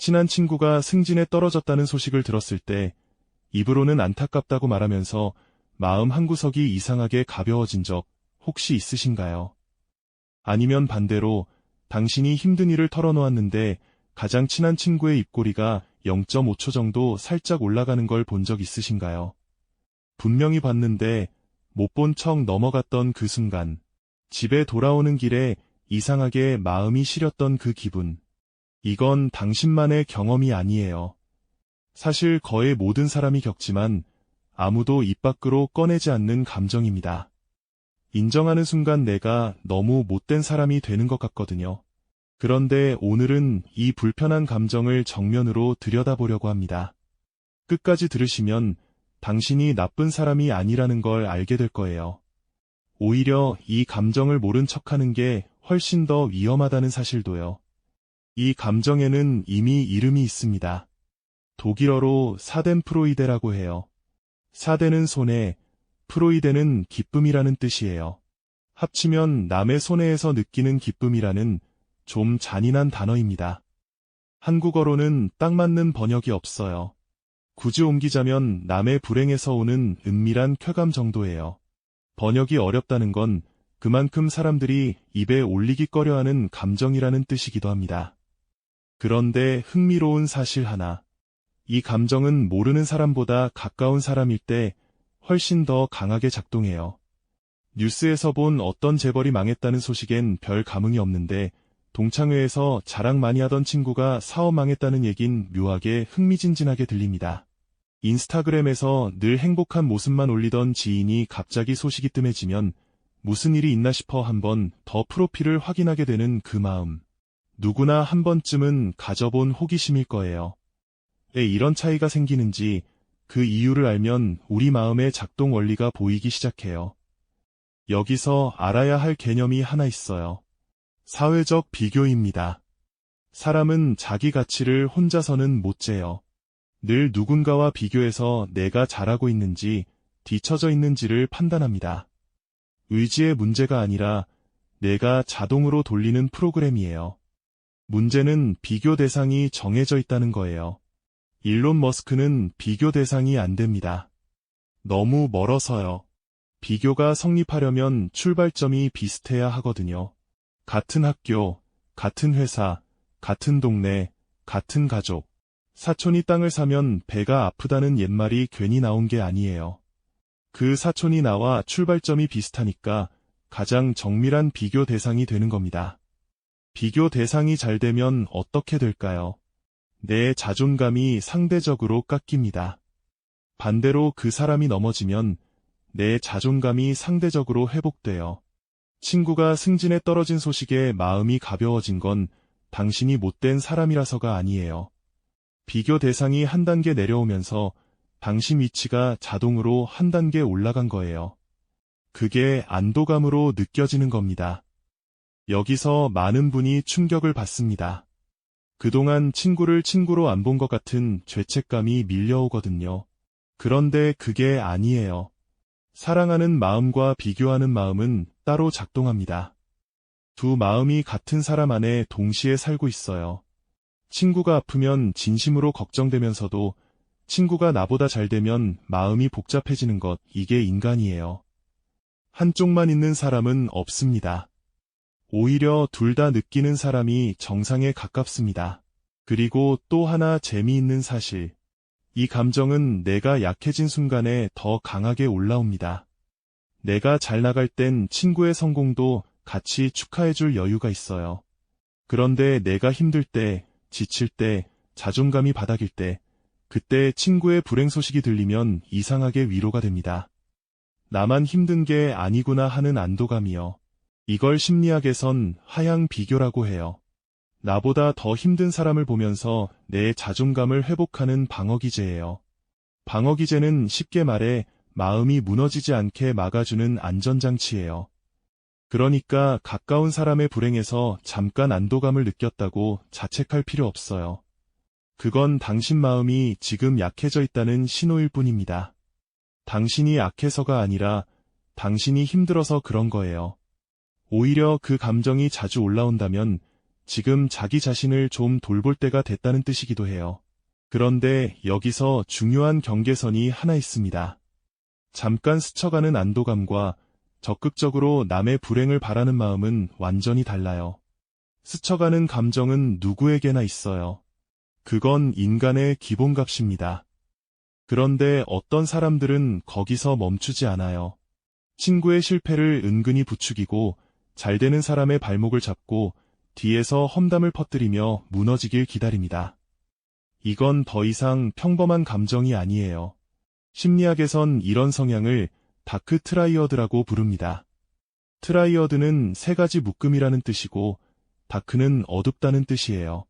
친한 친구가 승진에 떨어졌다는 소식을 들었을 때 입으로는 안타깝다고 말하면서 마음 한구석이 이상하게 가벼워진 적 혹시 있으신가요? 아니면 반대로 당신이 힘든 일을 털어놓았는데 가장 친한 친구의 입꼬리가 0.5초 정도 살짝 올라가는 걸 본 적 있으신가요? 분명히 봤는데 못 본 척 넘어갔던 그 순간, 집에 돌아오는 길에 이상하게 마음이 시렸던 그 기분. 이건 당신만의 경험이 아니에요. 사실 거의 모든 사람이 겪지만 아무도 입 밖으로 꺼내지 않는 감정입니다. 인정하는 순간 내가 너무 못된 사람이 되는 것 같거든요. 그런데 오늘은 이 불편한 감정을 정면으로 들여다보려고 합니다. 끝까지 들으시면 당신이 나쁜 사람이 아니라는 걸 알게 될 거예요. 오히려 이 감정을 모른 척하는 게 훨씬 더 위험하다는 사실도요. 이 감정에는 이미 이름이 있습니다. 독일어로 사덴프로이데라고 해요. 사덴은 손해, 프로이데는 기쁨이라는 뜻이에요. 합치면 남의 손해에서 느끼는 기쁨이라는 좀 잔인한 단어입니다. 한국어로는 딱 맞는 번역이 없어요. 굳이 옮기자면 남의 불행에서 오는 은밀한 쾌감 정도예요. 번역이 어렵다는 건 그만큼 사람들이 입에 올리기 꺼려하는 감정이라는 뜻이기도 합니다. 그런데 흥미로운 사실 하나. 이 감정은 모르는 사람보다 가까운 사람일 때 훨씬 더 강하게 작동해요. 뉴스에서 본 어떤 재벌이 망했다는 소식엔 별 감흥이 없는데 동창회에서 자랑 많이 하던 친구가 사업 망했다는 얘긴 묘하게 흥미진진하게 들립니다. 인스타그램에서 늘 행복한 모습만 올리던 지인이 갑자기 소식이 뜸해지면 무슨 일이 있나 싶어 한번 더 프로필을 확인하게 되는 그 마음. 누구나 한 번쯤은 가져본 호기심일 거예요. 왜 이런 차이가 생기는지 그 이유를 알면 우리 마음의 작동 원리가 보이기 시작해요. 여기서 알아야 할 개념이 하나 있어요. 사회적 비교입니다. 사람은 자기 가치를 혼자서는 못 재요. 늘 누군가와 비교해서 내가 잘하고 있는지 뒤처져 있는지를 판단합니다. 의지의 문제가 아니라 내가 자동으로 돌리는 프로그램이에요. 문제는 비교 대상이 정해져 있다는 거예요. 일론 머스크는 비교 대상이 안 됩니다. 너무 멀어서요. 비교가 성립하려면 출발점이 비슷해야 하거든요. 같은 학교, 같은 회사, 같은 동네, 같은 가족. 사촌이 땅을 사면 배가 아프다는 옛말이 괜히 나온 게 아니에요. 그 사촌이 나와 출발점이 비슷하니까 가장 정밀한 비교 대상이 되는 겁니다. 비교 대상이 잘 되면 어떻게 될까요? 내 자존감이 상대적으로 깎입니다. 반대로 그 사람이 넘어지면 내 자존감이 상대적으로 회복돼요. 친구가 승진에 떨어진 소식에 마음이 가벼워진 건 당신이 못된 사람이라서가 아니에요. 비교 대상이 한 단계 내려오면서 당신 위치가 자동으로 한 단계 올라간 거예요. 그게 안도감으로 느껴지는 겁니다. 여기서 많은 분이 충격을 받습니다. 그동안 친구를 친구로 안 본 것 같은 죄책감이 밀려오거든요. 그런데 그게 아니에요. 사랑하는 마음과 비교하는 마음은 따로 작동합니다. 두 마음이 같은 사람 안에 동시에 살고 있어요. 친구가 아프면 진심으로 걱정되면서도 친구가 나보다 잘 되면 마음이 복잡해지는 것, 이게 인간이에요. 한쪽만 있는 사람은 없습니다. 오히려 둘 다 느끼는 사람이 정상에 가깝습니다. 그리고 또 하나 재미있는 사실. 이 감정은 내가 약해진 순간에 더 강하게 올라옵니다. 내가 잘 나갈 땐 친구의 성공도 같이 축하해줄 여유가 있어요. 그런데 내가 힘들 때, 지칠 때, 자존감이 바닥일 때, 그때 친구의 불행 소식이 들리면 이상하게 위로가 됩니다. 나만 힘든 게 아니구나 하는 안도감이요. 이걸 심리학에선 하향 비교라고 해요. 나보다 더 힘든 사람을 보면서 내 자존감을 회복하는 방어기제예요. 방어기제는 쉽게 말해 마음이 무너지지 않게 막아주는 안전장치예요. 그러니까 가까운 사람의 불행에서 잠깐 안도감을 느꼈다고 자책할 필요 없어요. 그건 당신 마음이 지금 약해져 있다는 신호일 뿐입니다. 당신이 약해서가 아니라 당신이 힘들어서 그런 거예요. 오히려 그 감정이 자주 올라온다면 지금 자기 자신을 좀 돌볼 때가 됐다는 뜻이기도 해요. 그런데 여기서 중요한 경계선이 하나 있습니다. 잠깐 스쳐가는 안도감과 적극적으로 남의 불행을 바라는 마음은 완전히 달라요. 스쳐가는 감정은 누구에게나 있어요. 그건 인간의 기본값입니다. 그런데 어떤 사람들은 거기서 멈추지 않아요. 친구의 실패를 은근히 부추기고 잘 되는 사람의 발목을 잡고 뒤에서 험담을 퍼뜨리며 무너지길 기다립니다. 이건 더 이상 평범한 감정이 아니에요. 심리학에선 이런 성향을 다크 트라이어드라고 부릅니다. 트라이어드는 세 가지 묶음이라는 뜻이고 다크는 어둡다는 뜻이에요.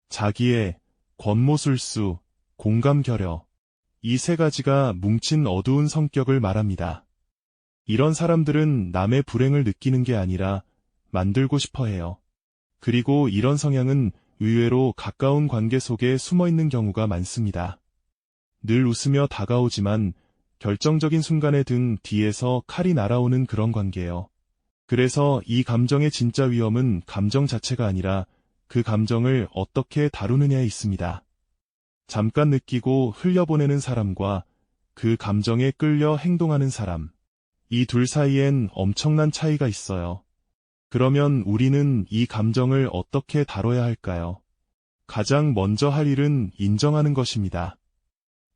자기애, 권모술수, 공감결여. 이 세 가지가 뭉친 어두운 성격을 말합니다. 이런 사람들은 남의 불행을 느끼는 게 아니라 만들고 싶어 해요. 그리고 이런 성향은 의외로 가까운 관계 속에 숨어 있는 경우가 많습니다. 늘 웃으며 다가오지만 결정적인 순간에 등 뒤에서 칼이 날아오는 그런 관계예요. 그래서 이 감정의 진짜 위험은 감정 자체가 아니라 그 감정을 어떻게 다루느냐에 있습니다. 잠깐 느끼고 흘려보내는 사람과 그 감정에 끌려 행동하는 사람. 이 둘 사이엔 엄청난 차이가 있어요. 그러면 우리는 이 감정을 어떻게 다뤄야 할까요? 가장 먼저 할 일은 인정하는 것입니다.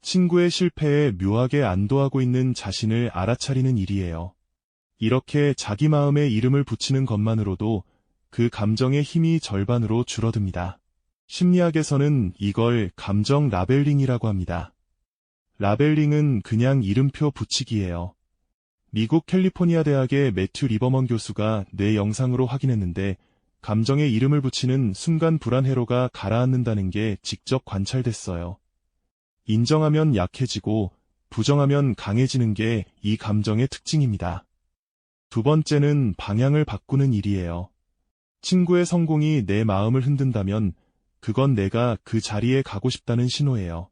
친구의 실패에 묘하게 안도하고 있는 자신을 알아차리는 일이에요. 이렇게 자기 마음에 이름을 붙이는 것만으로도 그 감정의 힘이 절반으로 줄어듭니다. 심리학에서는 이걸 감정 라벨링이라고 합니다. 라벨링은 그냥 이름표 붙이기예요. 미국 캘리포니아 대학의 매튜 리버먼 교수가 내 영상으로 확인했는데 감정에 이름을 붙이는 순간 불안 회로가 가라앉는다는 게 직접 관찰됐어요. 인정하면 약해지고 부정하면 강해지는 게 이 감정의 특징입니다. 두 번째는 방향을 바꾸는 일이에요. 친구의 성공이 내 마음을 흔든다면 그건 내가 그 자리에 가고 싶다는 신호예요.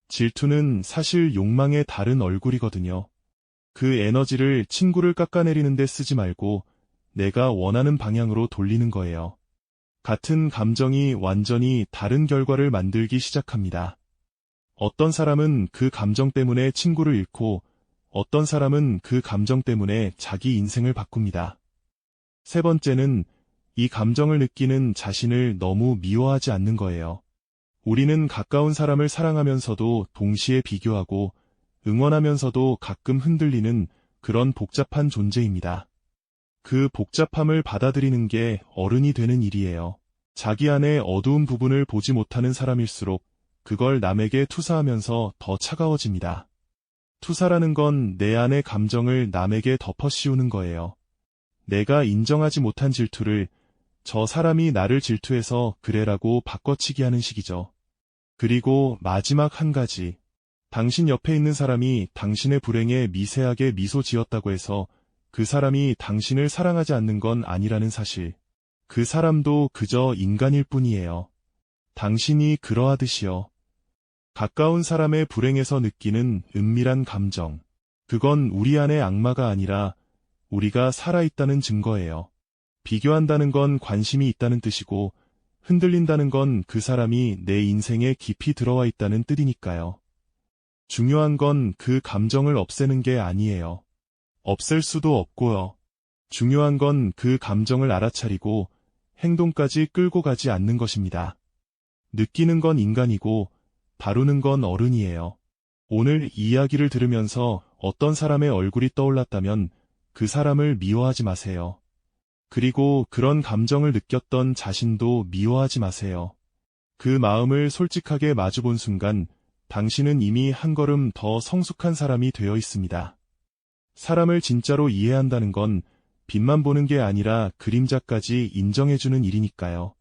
질투는 사실 욕망의 다른 얼굴이거든요. 그 에너지를 친구를 깎아내리는 데 쓰지 말고 내가 원하는 방향으로 돌리는 거예요. 같은 감정이 완전히 다른 결과를 만들기 시작합니다. 어떤 사람은 그 감정 때문에 친구를 잃고 어떤 사람은 그 감정 때문에 자기 인생을 바꿉니다. 세 번째는 이 감정을 느끼는 자신을 너무 미워하지 않는 거예요. 우리는 가까운 사람을 사랑하면서도 동시에 비교하고 응원하면서도 가끔 흔들리는 그런 복잡한 존재입니다. 그 복잡함을 받아들이는 게 어른이 되는 일이에요. 자기 안에 어두운 부분을 보지 못하는 사람일수록 그걸 남에게 투사하면서 더 차가워집니다. 투사라는 건 내 안의 감정을 남에게 덮어 씌우는 거예요. 내가 인정하지 못한 질투를 저 사람이 나를 질투해서 그래라고 바꿔치기 하는 식이죠. 그리고 마지막 한 가지. 당신 옆에 있는 사람이 당신의 불행에 미세하게 미소 지었다고 해서 그 사람이 당신을 사랑하지 않는 건 아니라는 사실. 그 사람도 그저 인간일 뿐이에요. 당신이 그러하듯이요. 가까운 사람의 불행에서 느끼는 은밀한 감정. 그건 우리 안의 악마가 아니라 우리가 살아있다는 증거예요. 비교한다는 건 관심이 있다는 뜻이고 흔들린다는 건 그 사람이 내 인생에 깊이 들어와 있다는 뜻이니까요. 중요한 건 그 감정을 없애는 게 아니에요. 없앨 수도 없고요. 중요한 건 그 감정을 알아차리고 행동까지 끌고 가지 않는 것입니다. 느끼는 건 인간이고 다루는 건 어른이에요. 오늘 이 이야기를 들으면서 어떤 사람의 얼굴이 떠올랐다면 그 사람을 미워하지 마세요. 그리고 그런 감정을 느꼈던 자신도 미워하지 마세요. 그 마음을 솔직하게 마주본 순간 당신은 이미 한 걸음 더 성숙한 사람이 되어 있습니다. 사람을 진짜로 이해한다는 건 빛만 보는 게 아니라 그림자까지 인정해주는 일이니까요.